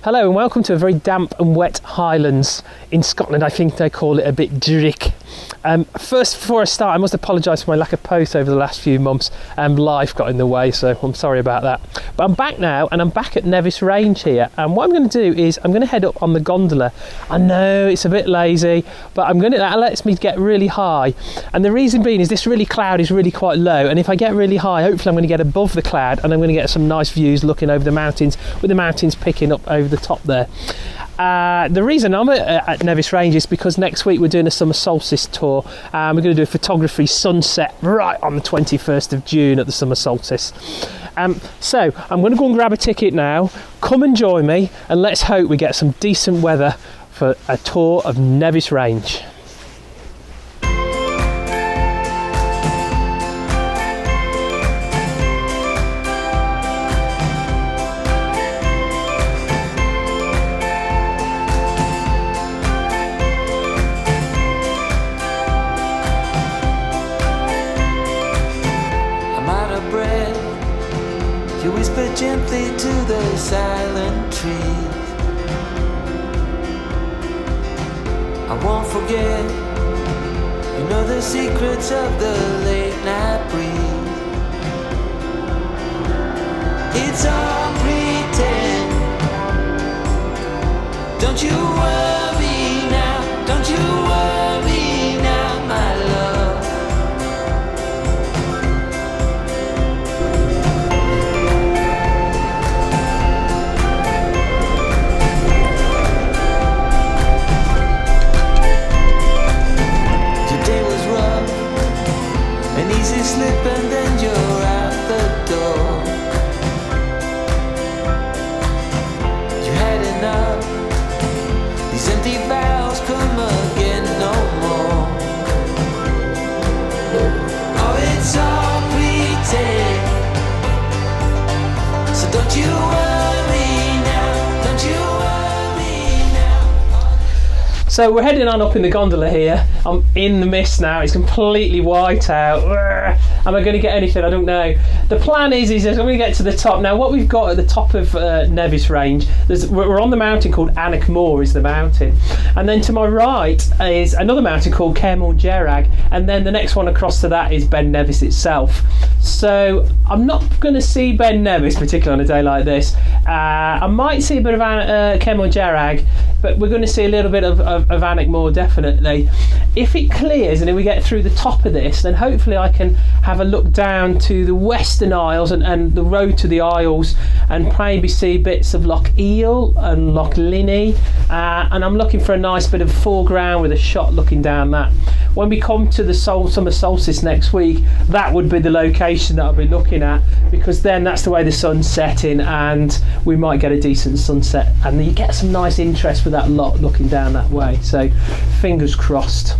Hello and welcome to a very damp and wet Highlands in Scotland. I think they call it a bit drick. First, before I start, I must apologise for my lack of post over the last few months. Life got in the way, so I'm sorry about that. But I'm back now, and I'm back at Nevis Range here. And what I'm going to do is I'm going to head up on the gondola. I know it's a bit lazy, but that lets me get really high. And the reason being is this cloud is really quite low, and if I get really high, hopefully I'm going to get above the cloud, and I'm going to get some nice views looking over the mountains, with the mountains picking up over the top there. The reason I'm at Nevis Range is because next week we're doing a summer solstice tour. We're going to do a photography sunset right on the 21st of June at the summer solstice. So I'm going to go and grab a ticket now. Come and join me, and let's hope we get some decent weather for a tour of Nevis Range. You whisper gently to the silent trees. I won't forget. You know the secrets of the late night breeze. It's all pretend. Don't you worry now. Don't you worry now, my love. Easy slip and then you're out the door. You had enough. These empty vows come again no more. Oh, it's all pretend. So don't you worry now. Don't you worry now. So we're heading on up in the gondola here. I'm in the mist now, it's completely white out. Am I going to get anything? I don't know. The plan is I'm going to get to the top. Now what we've got at the top of Nevis Range, we're on the mountain called Anach Mór is the mountain. And then to my right is another mountain called Cemhúr Dearg, and then the next one across to that is Ben Nevis itself. So I'm not going to see Ben Nevis, particularly on a day like this. I might see a bit of Cemhúr Dearg, but we're going to see a little bit of Anach Mór definitely. If it clears and then we get through the top of this, then hopefully I can have a look down to the Western Isles and the road to the Isles, and maybe see bits of Loch Eel and Loch Linney, and I'm looking for a nice bit of foreground with a shot looking down that. When we come to the summer solstice next week, that would be the location that I'll be looking at, because then that's the way the sun's setting and we might get a decent sunset, and you get some nice interest with that lot looking down that way, so fingers crossed.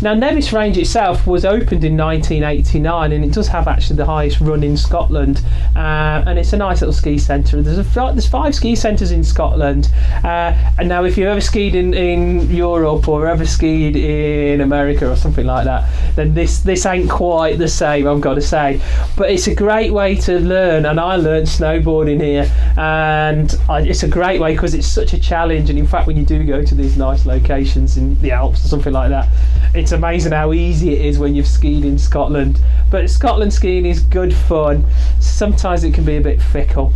Now Nevis Range itself was opened in 1989, and it does have actually the highest run in Scotland, and it's a nice little ski centre. There's 5 ski centres in Scotland, and now if you've ever skied in Europe or ever skied in America or something like that, then this ain't quite the same, I've got to say, but it's a great way to learn, and I learned snowboarding here, and it's a great way because it's such a challenge. And in fact, when you do go to these nice locations in the Alps or something like that, it's amazing how easy it is when you've skied in Scotland. But Scotland skiing is good fun. Sometimes it can be a bit fickle.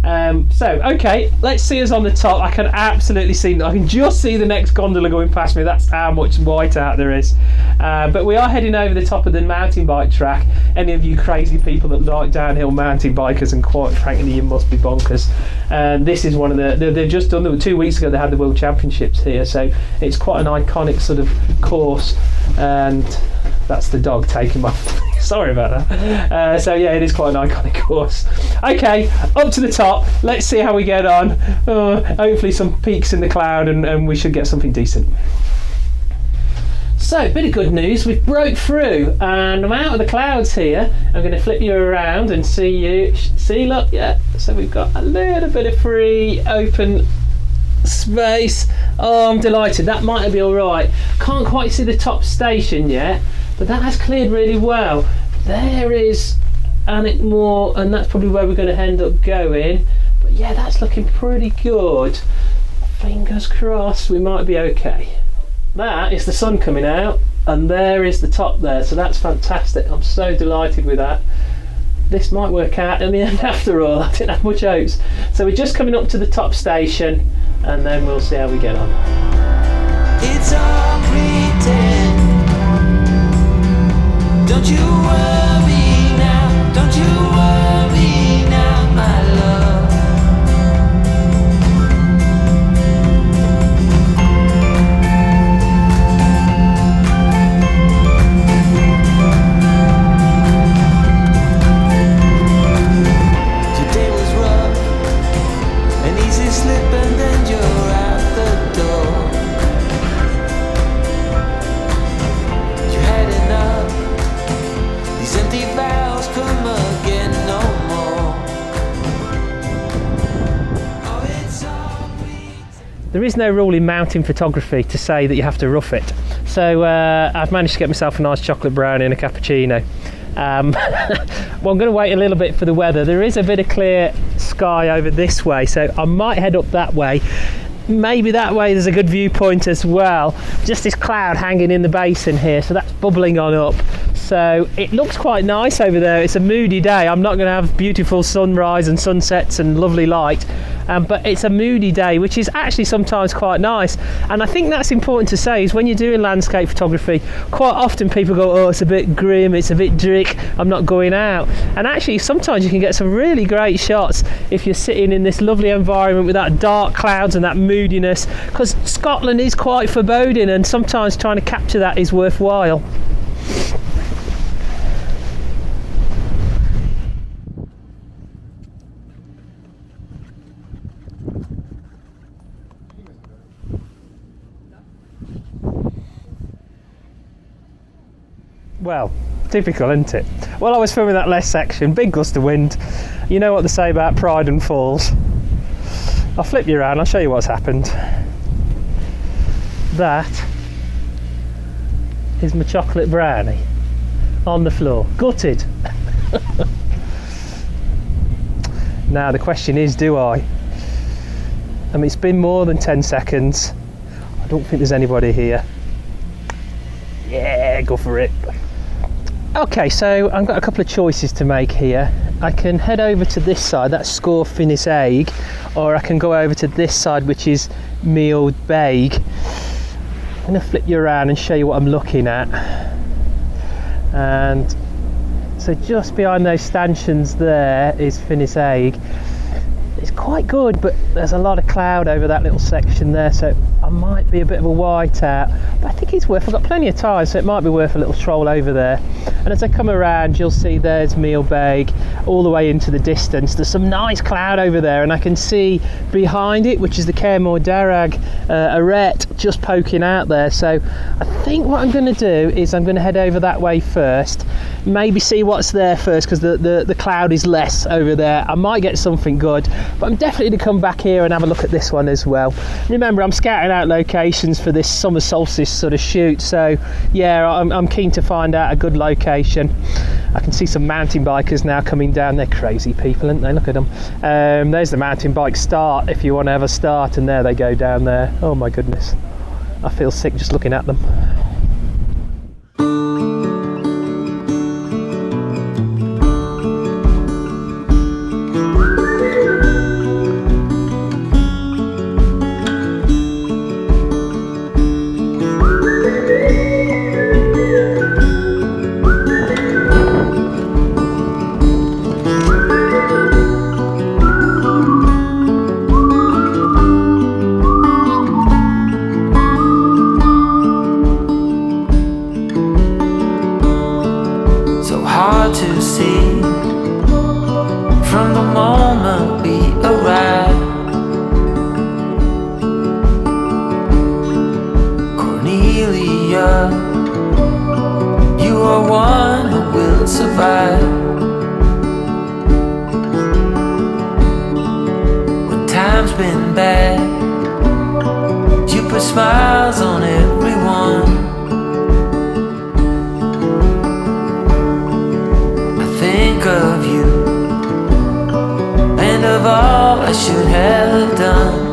Okay, let's see us on the top. I can just see the next gondola going past me. That's how much white out there is. But we are heading over the top of the mountain bike track. Any of you crazy people that like downhill mountain bikers, and quite frankly you must be bonkers. This is one of they've just done them 2 weeks ago. They had the World Championships here, so it's quite an iconic sort of course. And that's the dog taking my sorry about that. So yeah, it is quite an iconic course. Okay, up to the top, let's see how we get on. Hopefully some peaks in the cloud, and we should get something decent. So, bit of good news, we've broke through and I'm out of the clouds here. I'm going to flip you around and look, yeah, so we've got a little bit of free open space. Oh, I'm delighted, that might be alright. Can't quite see the top station yet, but that has cleared really well. There is Anach Mór, and that's probably where we're going to end up going. But yeah, that's looking pretty good. Fingers crossed we might be okay. That is the sun coming out, and there is the top there, so that's fantastic. I'm so delighted with that. This might work out in the end after all. I didn't have much hopes. So we're just coming up to the top station, and then we'll see how we get on. It's all pretend. Don't you worry now, don't you worry now, my love. Today was rough, an easy slip and then you're out the door. You had enough, these empty vows come again no more. Oh, it's all pretend. There is no rule in mountain photography to say that you have to rough it. So I've managed to get myself a nice chocolate brownie and a cappuccino. Well, I'm going to wait a little bit for the weather. There is a bit of clear sky over this way, so I might head up that way. Maybe that way there's a good viewpoint as well. Just this cloud hanging in the basin here, so that's bubbling on up. So it looks quite nice over there. It's a moody day. I'm not going to have beautiful sunrise and sunsets and lovely light, but it's a moody day, which is actually sometimes quite nice. And I think that's important to say, is when you're doing landscape photography, quite often people go, oh, it's a bit grim, it's a bit drick, I'm not going out. And actually sometimes you can get some really great shots if you're sitting in this lovely environment with that dark clouds and that moodiness, because Scotland is quite foreboding, and sometimes trying to capture that is worthwhile. Well, typical, isn't it? Well, I was filming that last section, big gust of wind. You know what they say about pride and falls. I'll flip you around, I'll show you what's happened. That is my chocolate brownie on the floor, gutted. Now the question is, do I? I mean, it's been more than 10 seconds. I don't think there's anybody here. Yeah, go for it. Okay, so I've got a couple of choices to make here. I can head over to this side, that's Score Finis Egg, or I can go over to this side, which is Meald Baig. I'm going to flip you around and show you what I'm looking at. And so just behind those stanchions there is Finis Egg. It's quite good, but there's a lot of cloud over that little section there, so I might be a bit of a whiteout, but I think it's worth, I've got plenty of time, so it might be worth a little stroll over there. And as I come around, you'll see there's Meald Baig all the way into the distance. There's some nice cloud over there, and I can see behind it, which is the Cairmore Darragh arete just poking out there. So I think what I'm going to do is I'm going to head over that way first, maybe see what's there first, because the cloud is less over there. I might get something good, but I'm definitely going to come back here and have a look at this one as well. Remember, I'm scouting out locations for this summer solstice sort of shoot, so yeah, I'm keen to find out a good location. I can see some mountain bikers now coming down. They're crazy people, aren't they? Look at them. There's the mountain bike start if you want to have a start, and there they go down there. Oh my goodness, I feel sick just looking at them. Smiles on everyone. I think of you and of all I should have done.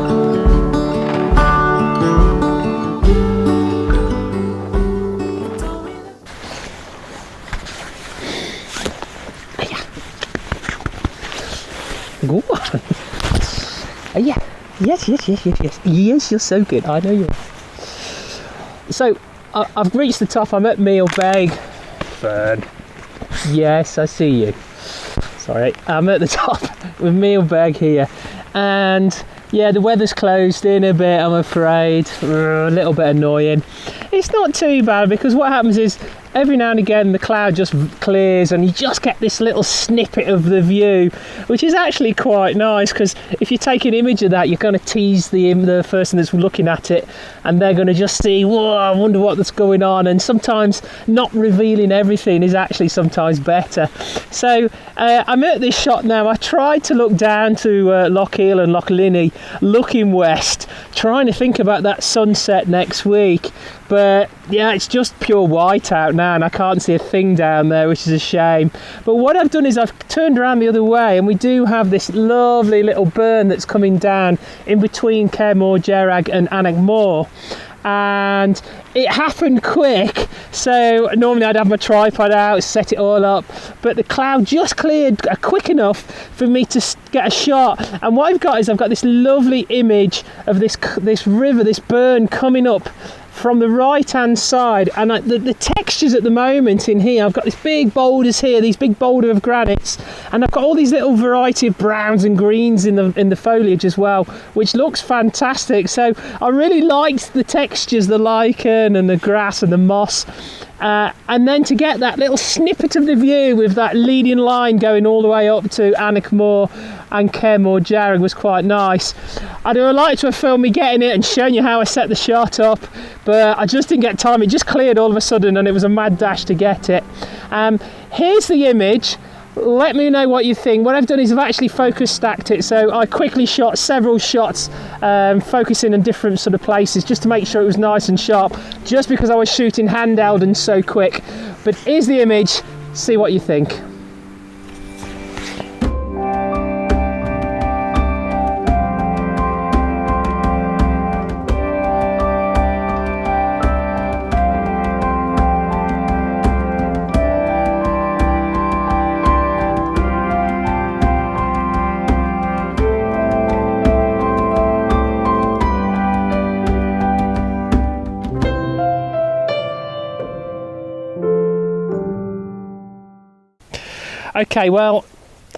Go on. Yeah. Yes. Yes, you're so good. I know you are. So, I've reached the top. I'm at Mealbeg. Fern. Yes, I see you. Sorry, I'm at the top with Mealbeg here. And yeah, the weather's closed in a bit, I'm afraid. A little bit annoying. It's not too bad because what happens is every now and again the cloud just clears and you just get this little snippet of the view, which is actually quite nice, because if you take an image of that, you're going to tease the person that's looking at it, and they're going to just see, whoa, I wonder what's going on. And sometimes not revealing everything is actually sometimes better. So I'm at this shot now. I tried to look down to Loch Eel and Loch Linney, looking west, trying to think about that sunset next week. But yeah, it's just pure white out now and I can't see a thing down there, which is a shame. But what I've done is I've turned around the other way, and we do have this lovely little burn that's coming down in between Cairmore, Gerrag and Annaghmore. And it happened quick, so normally I'd have my tripod out, set it all up, but the cloud just cleared quick enough for me to get a shot. And what I've got is I've got this lovely image of this river, this burn coming up from the right hand side, and the textures at the moment in here, I've got these big boulders here, these big boulder of granites, and I've got all these little variety of browns and greens in the foliage as well, which looks fantastic. So I really liked the textures, the lichen and the grass and the moss. And then to get that little snippet of the view with that leading line going all the way up to Annaghmore and Cairmore Gerrag was quite nice. I'd like to have filmed me getting it and shown you how I set the shot up, but I just didn't get time. It just cleared all of a sudden and it was a mad dash to get it. Here's the image. Let me know what you think. What I've done is I've actually focus stacked it, so I quickly shot several shots focusing in different sort of places just to make sure it was nice and sharp, just because I was shooting handheld and so quick. But here's the image, see what you think. Okay, well,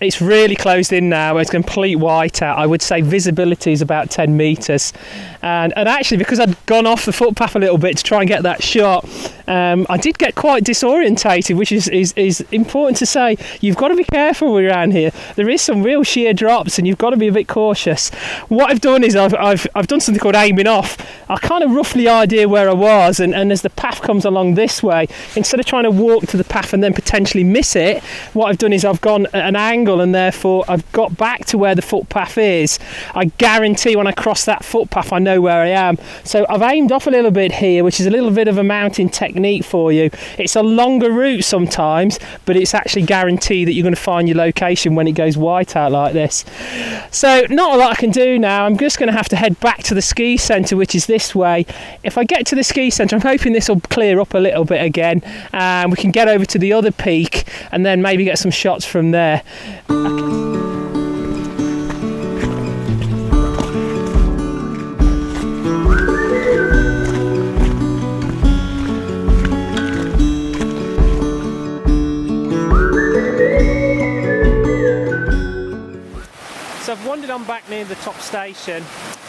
it's really closed in now. It's complete whiteout. I would say visibility is about 10 metres. And actually, because I'd gone off the footpath a little bit to try and get that shot, I did get quite disorientated, which is important to say. You've got to be careful around here. There is some real sheer drops and you've got to be a bit cautious. What I've done is I've done something called aiming off. I kind of roughly idea where I was, and as the path comes along this way, instead of trying to walk to the path and then potentially miss it, what I've done is I've gone at an angle and therefore I've got back to where the footpath is. I guarantee when I cross that footpath I know where I am. So I've aimed off a little bit here, which is a little bit of a mountain technique for you. It's a longer route sometimes, but it's actually guaranteed that you're going to find your location when it goes white out like this. So not a lot I can do now. I'm just going to have to head back to the ski centre, which is this way. If I get to the ski centre, I'm hoping this will clear up a little bit again and we can get over to the other peak and then maybe get some shots from there. So I've wandered on back near the top station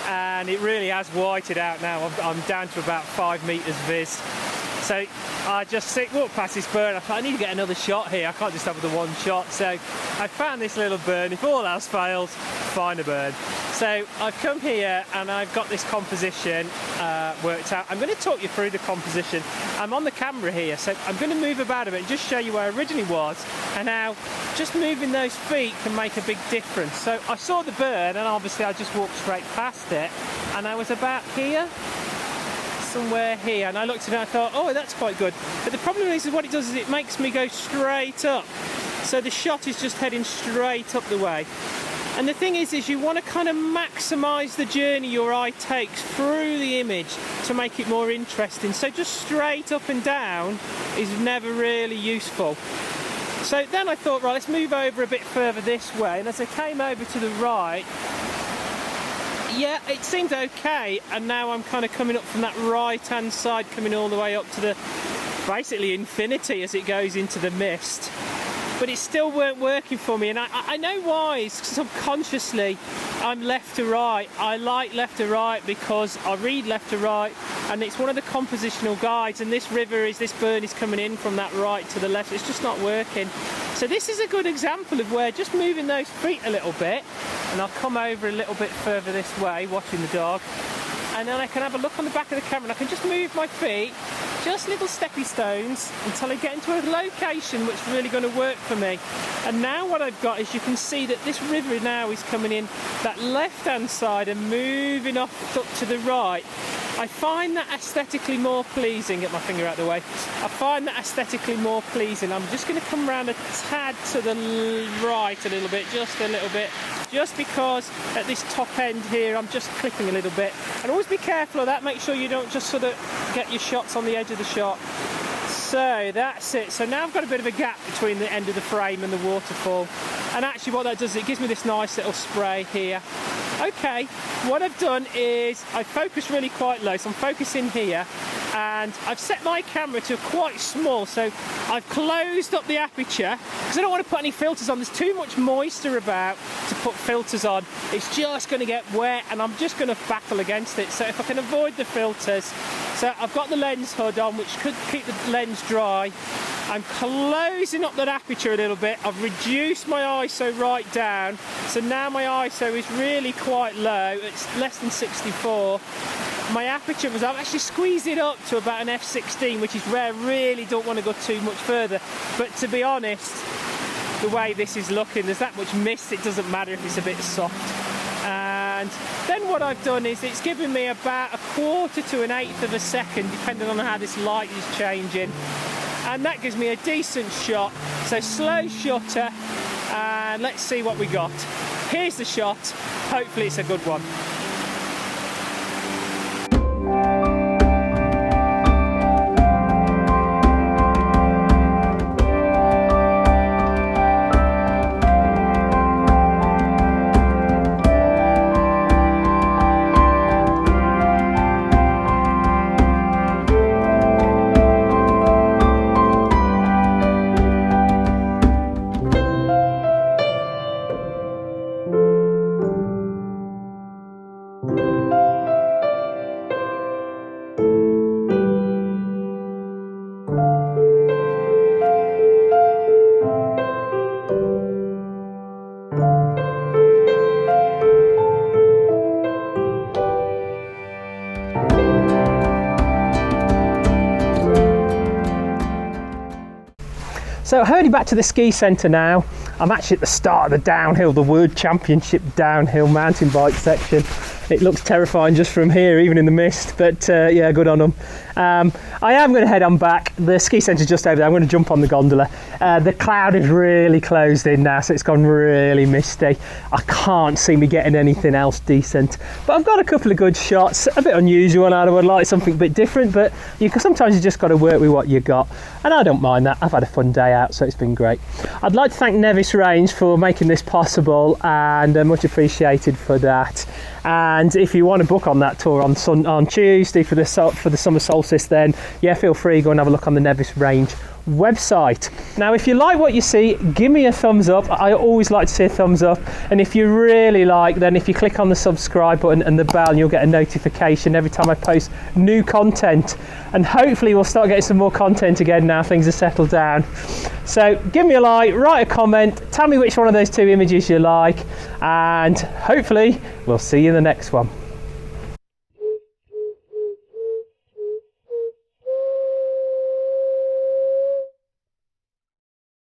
and it really has whited out now. I'm down to about 5 metres vis. So I just walked past this burn. I thought I need to get another shot here. I can't just have the one shot. So I found this little burn. If all else fails, find a burn. So I've come here and I've got this composition worked out. I'm going to talk you through the composition. I'm on the camera here, so I'm going to move about a bit and just show you where I originally was and how just moving those feet can make a big difference. So I saw the burn and obviously I just walked straight past it and I was about here, somewhere here, and I looked at it and I thought, oh, that's quite good. But the problem is what it does is it makes me go straight up. So the shot is just heading straight up the way. And the thing is you want to kind of maximise the journey your eye takes through the image to make it more interesting. So just straight up and down is never really useful. So then I thought, right, let's move over a bit further this way. And as I came over to the right, yeah, it seemed okay. And now I'm kind of coming up from that right-hand side, coming all the way up to the basically infinity as it goes into the mist. But it still weren't working for me, and I know why. It's subconsciously I'm left to right. I like left to right because I read left to right, and it's one of the compositional guides, and this burn is coming in from that right to the left. It's just not working. So this is a good example of where just moving those feet a little bit, and I'll come over a little bit further this way watching the dog, and then I can have a look on the back of the camera and I can just move my feet, just little steppy stones, until I get into a location which is really going to work for me. And now what I've got is you can see that this river now is coming in that left hand side and moving off up to the right. I find that aesthetically more pleasing. Get my finger out of the way. I find that aesthetically more pleasing. I'm just going to come around a tad to the right a little bit, just a little bit, just because at this top end here I'm just clipping a little bit. And always be careful of that. Make sure you don't just sort of get your shots on the edge of the shot. So that's it. So now I've got a bit of a gap between the end of the frame and the waterfall. And actually what that does is it gives me this nice little spray here. Okay, what I've done is I focus really quite low, so I'm focusing here, and I've set my camera to quite small, so I've closed up the aperture because I don't want to put any filters on. There's too much moisture about to put filters on. It's just going to get wet, and I'm just going to battle against it. So if I can avoid the filters, so I've got the lens hood on, which could keep the lens dry. I'm closing up that aperture a little bit. I've reduced my ISO right down, so now my ISO is really quite low. It's less than 64. My aperture was, I've actually squeezed it up to about an f16, which is where I really don't want to go too much further. But to be honest, the way this is looking, there's that much mist, it doesn't matter if it's a bit soft. And then what I've done is it's given me about 1/4 to 1/8 of a second, depending on how this light is changing. And that gives me a decent shot. So slow shutter, and let's see what we got. Here's the shot. Hopefully it's a good one. So heading back to the ski centre now. I'm actually at the start of the downhill, the World Championship downhill mountain bike section. It looks terrifying just from here, even in the mist, but yeah, good on them. I am going to head on back. The ski centre's just over there. I'm going to jump on the gondola. The cloud is really closed in now, so it's gone really misty. I can't see me getting anything else decent, but I've got a couple of good shots. A bit unusual, and I would like something a bit different, but sometimes you just got to work with what you got, and I don't mind that. I've had a fun day out, so it's been great. I'd like to thank Nevis Range for making this possible, and much appreciated for that. And if you want to book on that tour on Tuesday for the summer solstice, then yeah, feel free, go and have a look on the Nevis Range website. Now if you like what you see, give me a thumbs up. I always like to see a thumbs up, and if you really like, then if you click on the subscribe button and the bell, you'll get a notification every time I post new content, and hopefully we'll start getting some more content again now things are settled down. So give me a like, write a comment, tell me which one of those two images you like, and hopefully we'll see you in the next one.